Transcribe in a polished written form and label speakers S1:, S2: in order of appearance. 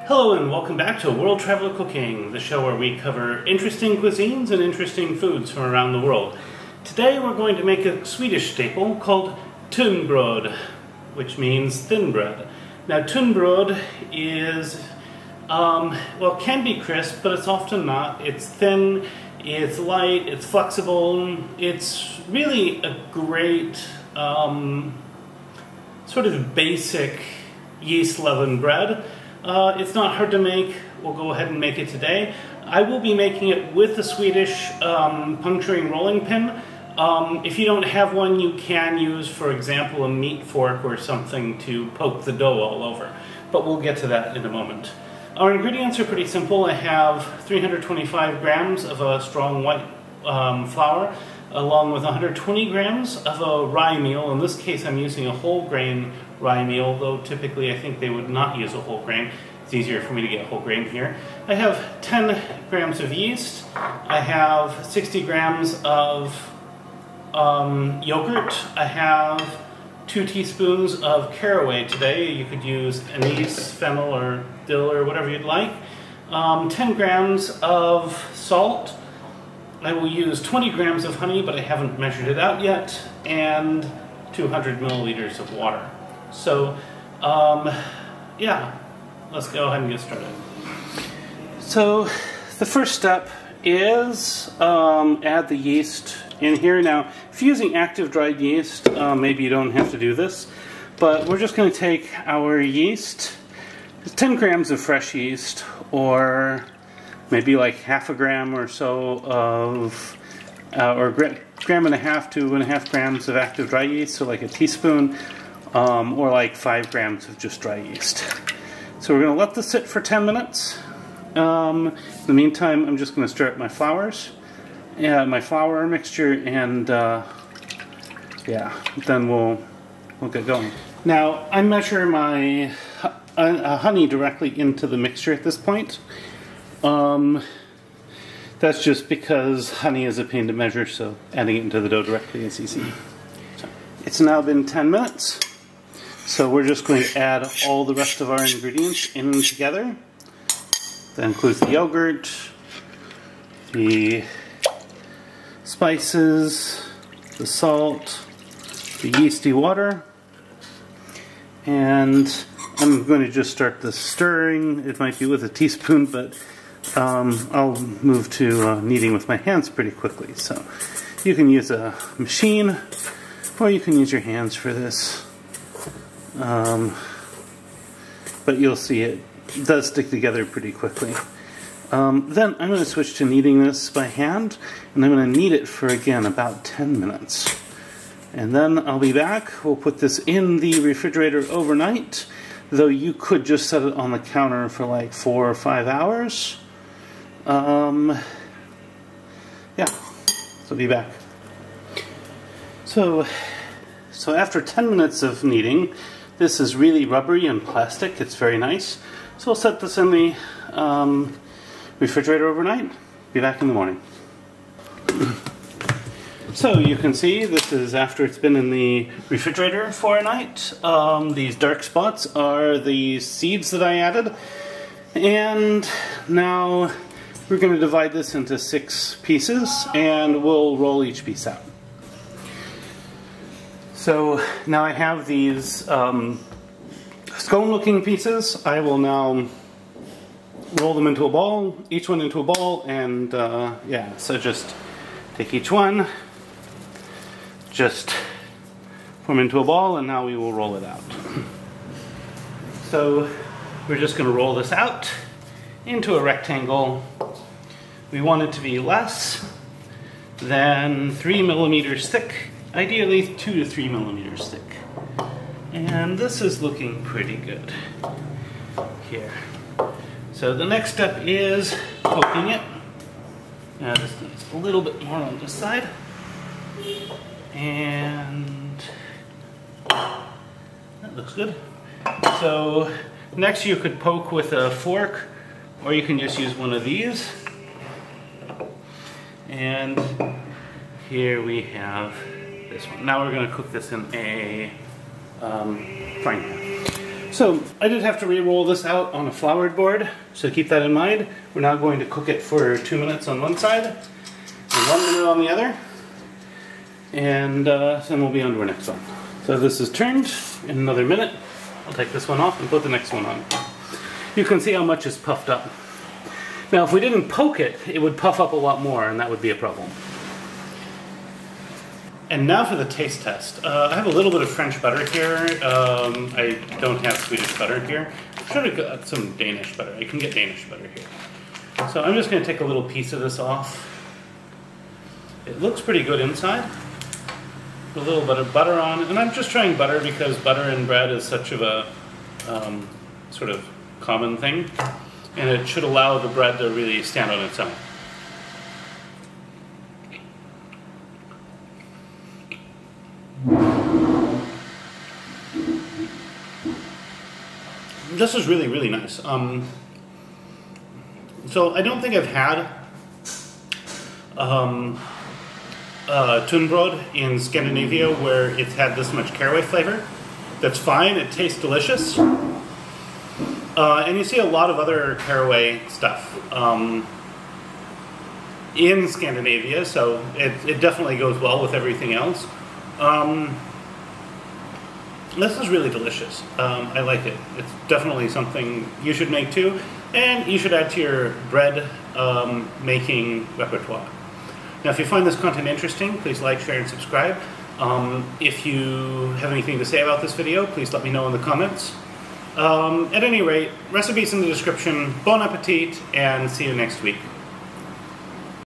S1: Hello and welcome back to World Traveler Cooking, the show where we cover interesting cuisines and interesting foods from around the world. Today we're going to make a Swedish staple called Tunnbröd, which means thin bread. Now tunnbröd is, well, can be crisp, but it's often not. It's thin, it's light, it's flexible. It's really a great sort of basic yeast leavened bread. It's not hard to make. We'll go ahead and make it today. I will be making it with the Swedish puncturing rolling pin. If you don't have one, you can use, for example, a meat fork or something to poke the dough all over. But we'll get to that in a moment. Our ingredients are pretty simple. I have 325 grams of a strong white flour, along with 120 grams of a rye meal. In this case, I'm using a whole grain rye meal, though typically I think they would not use a whole grain. It's easier for me to get whole grain here. I have 10 grams of yeast. I have 60 grams of yogurt. I have 2 teaspoons of caraway today. You could use anise, fennel, or dill, or whatever you'd like. 10 grams of salt. I will use 20 grams of honey, but I haven't measured it out yet, and 200 milliliters of water. So, yeah, let's go ahead and get started. So, the first step is add the yeast in here. Now, if you're using active dried yeast, maybe you don't have to do this, but we're just going to take our yeast, 10 grams of fresh yeast, or maybe like half a gram or so of, or gram and a half to 2.5 grams of active dry yeast, so like a teaspoon, or like 5 grams of just dry yeast. So we're going to let this sit for 10 minutes. In the meantime, I'm just going to stir up my my flour mixture, and yeah, then we'll get going. Now, I measure my honey directly into the mixture at this point. That's just because honey is a pain to measure, so adding it into the dough directly is easy. So, it's now been 10 minutes, so we're just going to add all the rest of our ingredients in together. That includes the yogurt, the spices, the salt, the yeasty water, and I'm going to just start the stirring. It might be with a teaspoon, but I'll move to kneading with my hands pretty quickly. So you can use a machine, or you can use your hands for this. But you'll see it does stick together pretty quickly. Then I'm going to switch to kneading this by hand, and I'm going to knead it for, again, about 10 minutes. And then I'll be back. We'll put this in the refrigerator overnight, though you could just set it on the counter for like 4 or 5 hours. Yeah, so be back. So after 10 minutes of kneading, this is really rubbery and plastic. It's very nice. So I'll set this in the refrigerator overnight. Be back in the morning. So you can see this is after it's been in the refrigerator for a night. These dark spots are the seeds that I added. And now we're going to divide this into 6 pieces, and we'll roll each piece out. So now I have these scone-looking pieces. I will now roll them into a ball, each one into a ball, and yeah, so just take each one, just form into a ball, and now we will roll it out. So we're just going to roll this out into a rectangle. We want it to be less than 3 millimeters thick, ideally 2 to 3 millimeters thick. And this is looking pretty good here. So the next step is poking it. Now this needs a little bit more on this side. And that looks good. So next you could poke with a fork, or you can just use one of these. And here we have this one. Now we're going to cook this in a frying pan. So I did have to re-roll this out on a floured board, so keep that in mind. We're now going to cook it for 2 minutes on one side and 1 minute on the other, and then we'll be on to our next one. So this is turned in another minute. I'll take this one off and put the next one on. You can see how much is puffed up. Now if we didn't poke it, it would puff up a lot more, and that would be a problem. And now for the taste test. I have a little bit of French butter here. I don't have Swedish butter here. I should have got some Danish butter. I can get Danish butter here. So I'm just going to take a little piece of this off. It looks pretty good inside. A little bit of butter on, and I'm just trying butter because butter in bread is such of a sort of common thing, and it should allow the bread to really stand on its own. This is really, really nice. So I don't think I've had Tunnbröd in Scandinavia where it's had this much caraway flavor. That's fine, it tastes delicious. And you see a lot of other caraway stuff in Scandinavia, so it definitely goes well with everything else. This is really delicious. I like it. It's definitely something you should make too, and you should add to your bread making repertoire. Now, if you find this content interesting, please like, share, and subscribe. If you have anything to say about this video, please let me know in the comments. At any rate, recipes in the description. Bon appetit, and see you next week.